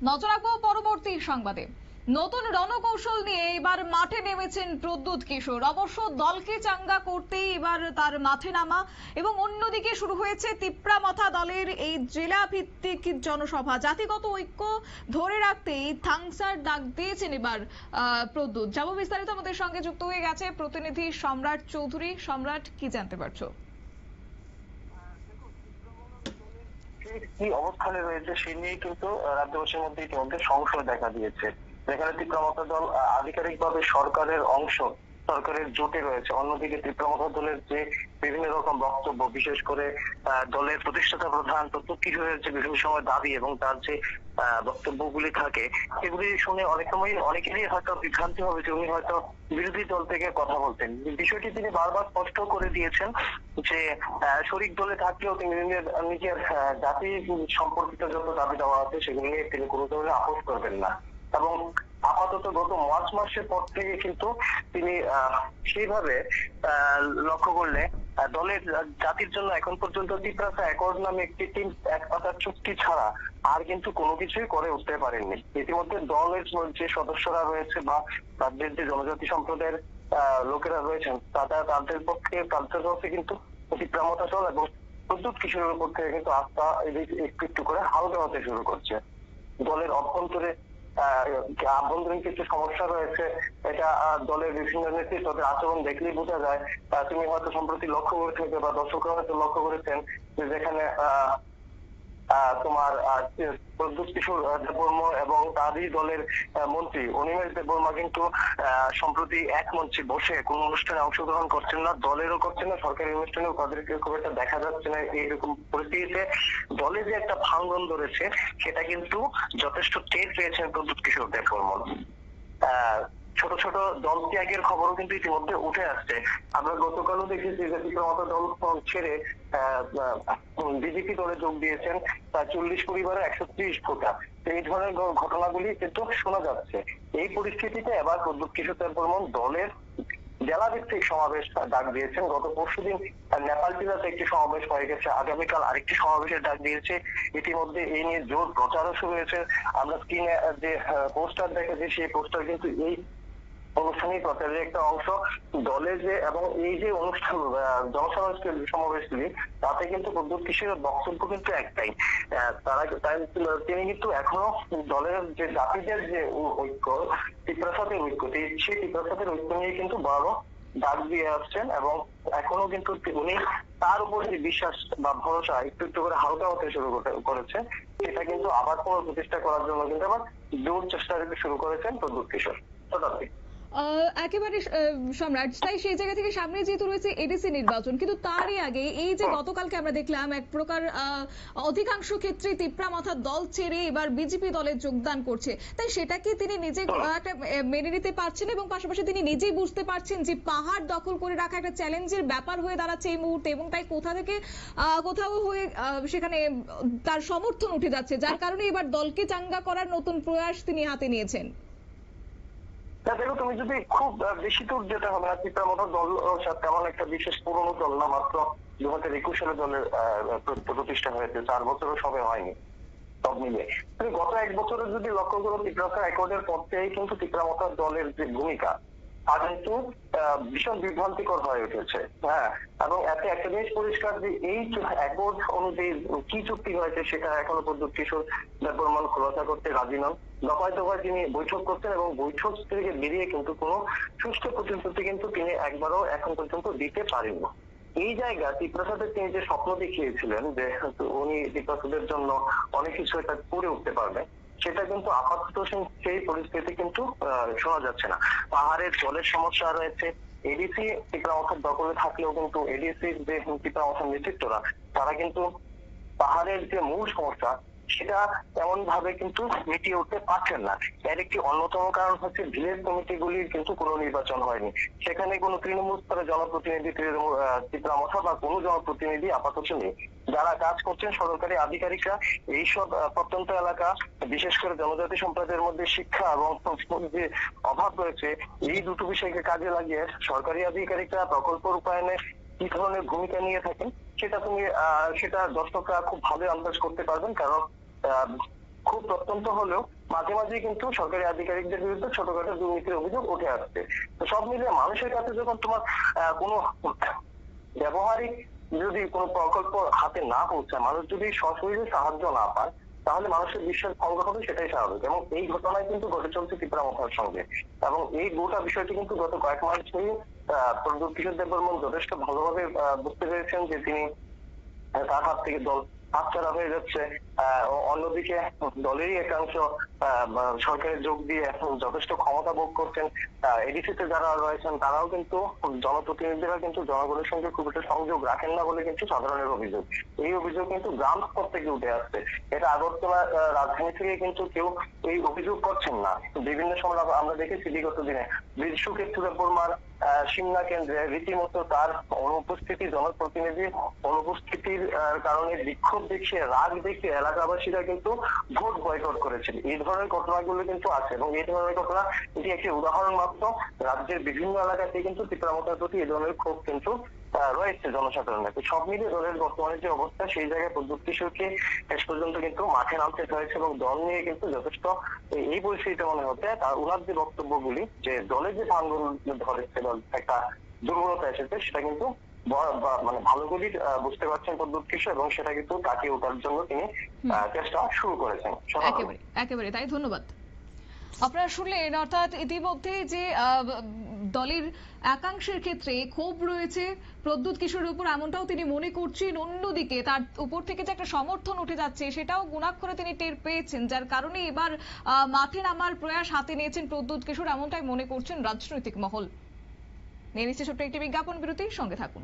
নজর রাখবো পরবর্তী সংবাদে। নতুন রণকৌশল নিয়ে এবার মাঠে নেমেছেন প্রদ্যুৎ কিশোর। অবশ্য দলকে চাঙ্গা করতেই এবার তার মাঠে নামা, এবং অন্যদিকে শুরু হয়েছে তিপ্রামথা দলের এই জেলা ভিত্তিক জনসভা। জাতিগত ঐক্য ধরে রাখতেই থাংসার ডাক দিয়েছেন এবার প্রদ্যুৎ। যাব বিস্তারিত, আমাদের সঙ্গে যুক্ত হয়ে গেছে প্রতিনিধি সম্রাট চৌধুরী। সম্রাট, কি জানতে পারছো? কি অবস্থানে রয়েছে সে নিয়ে কিন্তু রাজ্যবাসীর মধ্যে ইতিমধ্যে সংশয় দেখা দিয়েছে। যেখানে তিপ্রামথা দল আধিকারিকভাবে সরকারের অংশ, সরকারের জোটে রয়েছে, অন্যদিকে তিপ্রামথা দলের যে বিভিন্ন রকম বক্তব্য, বিশেষ করে দলের প্রতিষ্ঠাতা প্রধান প্রদ্যুৎ কিশোরের যে বিভিন্ন সময় দাবি এবং তার যে বক্তব্যগুলি থাকে, সেগুলি শুনে অনেক সময় অনেকেরই হয়তো বিভ্রান্তি হবে যে উনি হয়তো বিরোধী দল থেকে কথা বলতেন। বিষয়টি তিনি বারবার স্পষ্ট করে দিয়েছেন যে শরিক দলে থাকলেও তিনি নিজের জাতি সম্পর্কিত যত দাবি দেওয়া আছে সেগুলি নিয়ে তিনি কোনো ধরনের আপোষ করবেন না। এবং আপাতত গত মার্চ মাসের পর থেকে কিন্তু তিনি সেইভাবে লক্ষ্য করলে দলের জাতির জন্য এখন পর্যন্ত তিপ্রাসা অ্যাকর্ড নামে একটি এক পাতার চুক্তি ছাড়া আর কিন্তু কোনো কিছুই করে উঠতে পারেননি। ইতিমধ্যে দলের যে সদস্যরা রয়েছে বা রাজ্যের যে জনজাতি সম্প্রদায়ের লোকেরা রয়েছেন তাদের পক্ষে কিন্তু তিপ্রামথা দল এবং প্রদ্যুৎ কিশোরের উপর থেকে কিন্তু আস্থা একটু একটু করে হালকা হতে শুরু করছে। দলের আভ্যন্তরীণ কিছু সমস্যা রয়েছে, এটা দলের বিভিন্ন নেতৃত্বের আচরণ দেখলেই বোঝা যায়। তুমি হয়তো সম্প্রতি লক্ষ্য করে থাকবে বা দর্শকরা হয়তো লক্ষ্য করেছেন যে যেখানে তোমার প্রদ্যুৎ কিশোর দেববর্মা এবং তারই দলের মন্ত্রী অনিমেষ দেববর্মা কিন্তু সম্প্রতি এক মঞ্চে বসে কোন অনুষ্ঠানে অংশগ্রহণ করছেন না, দলেরও করছেন না, সরকারি অনুষ্ঠানেও তাদেরকে খুব একটা দেখা যাচ্ছে না। এইরকম পরিস্থিতিতে দলে যে একটা ভাঙন ধরেছে সেটা কিন্তু যথেষ্ট টের পেয়েছেন প্রদ্যুৎ কিশোর দেববর্মা। ছোট ছোট দল ত্যাগের খবরও কিন্তু ইতিমধ্যে উঠে আসছে। আমরা গতকালও দেখেছি যে তিপ্রামথা দল ছেড়ে বিজেপি দলে যোগ দিয়েছেন 40 পরিবারে 130 ভোটা। এই ধরনের ঘটনাগুলি কিন্তু শোনা যাচ্ছে। এই পরিস্থিতিতে এবার প্রদ্যুৎ কিশোর দেববর্মা দলের জেলা ভিত্তিক সমাবেশ ডাক দিয়েছেন। গত পরশুদিন নেপালটিলাতে একটি সমাবেশ হয়ে গেছে, আগামীকাল আরেকটি সমাবেশের ডাক দিয়েছে। ইতিমধ্যে এই নিয়ে জোর প্রচারও শুরু হয়েছে। আমরা স্ক্রিনে যে পোস্টার দেখেছি সেই পোস্টার কিন্তু এই অনুষ্ঠানিক প্রচারের একটা অংশ। দলের যে এবং এই যে অনুষ্ঠান সমাবেশগুলি তাতে কিন্তু প্রদ্যুৎ কিশোরের বক্তব্য কিন্তু একটাই, তিনি কিন্তু এখনো দলের যে জাতিদের যে ঐক্য, তিপ্রাসাদের ঐক্য, সেই তিপ্রাসাদের ঐক্য নিয়ে কিন্তু বড় ডাক দিয়ে আসছেন এবং এখনো কিন্তু উনি তার উপর যে বিশ্বাস বা ভরসা একটু একটু করে হালকা হতে শুরু করেছে, সেটা কিন্তু আবার প্রতিষ্ঠা করার জন্য কিন্তু আবার জোর চেষ্টা শুরু করেছেন প্রদ্যুৎ কিশোর। একেবারে সম্রাট, তাই সেই জায়গা থেকে সামনে যেহেতু রয়েছে এডিসি নির্বাচন, কিন্তু তারই আগে এই যে গতকালকে আমরা দেখলাম এক প্রকার অধিকাংশ ক্ষেত্রে তিপ্রামথা দল ছেড়ে এবার বিজেপি দলে যোগদান করছে, তাই সেটা কি তিনি নিজে একটা মেনে নিতে পারছেন এবং পাশাপাশি তিনি নিজেই বুঝতে পারছেন যে পাহাড় দখল করে রাখা একটা চ্যালেঞ্জের ব্যাপার হয়ে দাঁড়াচ্ছে এই মুহূর্তে, এবং তাই কোথা থেকে কোথাও হয়ে সেখানে তার সমর্থন উঠে যাচ্ছে, যার কারণে এবার দলকে চাঙ্গা করার নতুন প্রয়াস তিনি হাতে নিয়েছেন? দেখো, তুমি যদি খুব বেশি দূর যেতে হবে না, তিপ্রামথা দল তেমন একটা বিশেষ পুরনো দল না, মাত্র 2021 সালে দলের প্রতিষ্ঠা হয়েছে, 4 বছরও সবে হয়নি সব মিলিয়ে। তুমি গত 1 বছরে যদি লক্ষ্য করো, তিপ্রাসা অ্যাকর্ডের পর থেকেই কিন্তু তিপ্রামথা দলের যে ভূমিকা তা কিন্তু ভীষণ বিভ্রান্তিকর হয়ে উঠেছে। হ্যাঁ, এবং এতে একটা জিনিস পরিষ্কার যে এই অ্যাকর্ড অনুযায়ী কি চুক্তি হয়েছে সেটা এখনো প্রদ্যুৎ কিশোর দেববর্মা খোলাসা করতে রাজি নন। দফায় দফায় তিনি বৈঠক করছেন এবং বৈঠক থেকে বেরিয়ে কিন্তু কোনো সুষ্ঠু প্রতিশ্রুতি কিন্তু তিনি একবারও এখন পর্যন্ত দিতে পারেননি। এই জায়গা তিপ্রাসাদের তিনি যে স্বপ্ন দেখিয়েছিলেন যে উনি তিপ্রাসাদের জন্য অনেক কিছু একটা করে উঠতে পারবে, সেটা কিন্তু আপাতত সেই পরিস্থিতি কিন্তু শোনা যাচ্ছে না। পাহাড়ের জলের সমস্যা রয়েছে, এডিসি তিপ্রামথার দখলে থাকলেও কিন্তু এডিসির যে তিপ্রামথার নেতৃত্বরা তারা কিন্তু পাহাড়ের যে মূল সমস্যা সেটা এমন ভাবে কিন্তু মিটিয়ে উঠতে পারছেন না। এর একটি অন্যতম কারণ হচ্ছে ভিলেজ কমিটিগুলির কিন্তু কোনো নির্বাচন হয়নি। সেখানে কোনো তৃণমূল স্তরের জনপ্রতিনিধি তিপ্রামথা বা কোনো জনপ্রতিনিধি আপাতত নেই। যারা কাজ করছেন সরকারি আধিকারিকরা এইসব প্রত্যন্ত এলাকা, বিশেষ করে জনজাতি সম্প্রদায়ের মধ্যে শিক্ষা এবং যে অভাব রয়েছে, এই দুটো বিষয়কে কাজে লাগিয়ে সরকারি আধিকারিকরা প্রকল্প রূপায়ণে কি ধরনের ভূমিকা নিয়ে থাকেন সেটা দর্শকরা খুব ভালো আন্দাজ করতে পারবেন। কারণ খুব প্রত্যন্ত হলেও মাঝে মাঝে কিন্তু সরকারি আধিকারিকদের বিরুদ্ধে ছোটখাটো দুর্নীতির অভিযোগ উঠে আসছে। তো সব মিলিয়ে মানুষের কাছে যখন তোমার কোনো ব্যবহারিক যদি কোনো প্রকল্প হাতে না পৌঁছায়, মানুষ যদি সশরীরে সাহায্য না পায়, তাহলে মানুষের বিশ্বাস ভঙ্গ হবে, সেটাই স্বাভাবিক। এবং এই ঘটনায় কিন্তু ঘটে চলছে ত্রিপুরা মাথার সঙ্গে। এবং এই গোটা বিষয়টি কিন্তু গত কয়েক মাস ধরেই প্রদ্যুৎ কিশোর দেববর্মন যথেষ্ট ভালোভাবে বুঝতে পেরেছেন যে তিনি তার হাত থেকে দল হাতছাড়া হয়ে যাচ্ছে। অন্যদিকে দলেরই একাংশ সরকারে যোগ দিয়ে এখন যথেষ্ট ক্ষমতা ভোগ করছেন। এডিসিতে যারা রয়েছেন তারাও কিন্তু, জনপ্রতিনিধিরা কিন্তু জনগণের সঙ্গে খুব একটা সংযোগ রাখেন না বলে কিন্তু সাধারণের অভিযোগ। এই অভিযোগ কিন্তু গ্রাম স্তর থেকে উঠে আসছে। এটা আগরতলা রাজধানী থেকে কিন্তু কেউ এই অভিযোগ করছেন না। বিভিন্ন সময় আমরা দেখেছি বিগত দিনে সুক্ষেত্র দেববর্মার সিমনা কেন্দ্রে রীতিমতো তার অনুপস্থিতি, জনপ্রতিনিধির অনুপস্থিতির কারণে বিক্ষোভ দেখিয়ে, রাগ দেখিয়ে এলাকাবাসীরা কিন্তু ভোট বয়কট করেছেন। এই ধরনের ঘটনাগুলো কিন্তু আছে এবং এই ধরনের ঘটনা এটি একটি উদাহরণ মাত্র। রাজ্যের বিভিন্ন এলাকাতে কিন্তু ত্রিপুরা মাতার প্রতি এই ধরনের ক্ষোভ কিন্তু রয়েছে জনসাধারণের। সব মিলিয়ে দলের বর্তমানে যে অবস্থা, সেই জায়গায় প্রদ্যুৎ কিশোরকে শেষ পর্যন্ত কিন্তু মাঠে নামতে হয়েছে এবং দল নিয়ে কিন্তু যথেষ্ট এই পরিস্থিতিতে মনে হচ্ছে তার ওনার যে বক্তব্যগুলি, যে দলে যে ভাঙন ধরেছে বা একটা দুর্বলতা এসেছে, সেটা কিন্তু মানে ভালো করে বুঝতে পারছেন প্রদ্যুৎ কিশোর এবং সেটা কিন্তু কাটিয়ে ওঠার জন্য তিনি চেষ্টা শুরু করেছেন। একেবারে একেবারে তাই। ধন্যবাদ। আপনারা শুনলেন, অর্থাৎ ইতিমধ্যে যে দলের একাংশের ক্ষেত্রে ক্ষোভ রয়েছে প্রদ্যুৎ কিশোরের উপর, এমনটাও তিনি মনে করছেন। অন্যদিকে তার উপর থেকে যে একটা সমর্থন উঠে যাচ্ছে, সেটাও গুণাক্ষরে তিনি টের পেয়েছেন, যার কারণে এবার মাঠে নামার প্রয়াস হাতে নিয়েছেন প্রদ্যুৎ কিশোর, এমনটাই মনে করছেন রাজনৈতিক মহল। নিয়ে নিচ্ছে ছোট্ট একটি বিজ্ঞাপন বিরতির সঙ্গে থাকুন।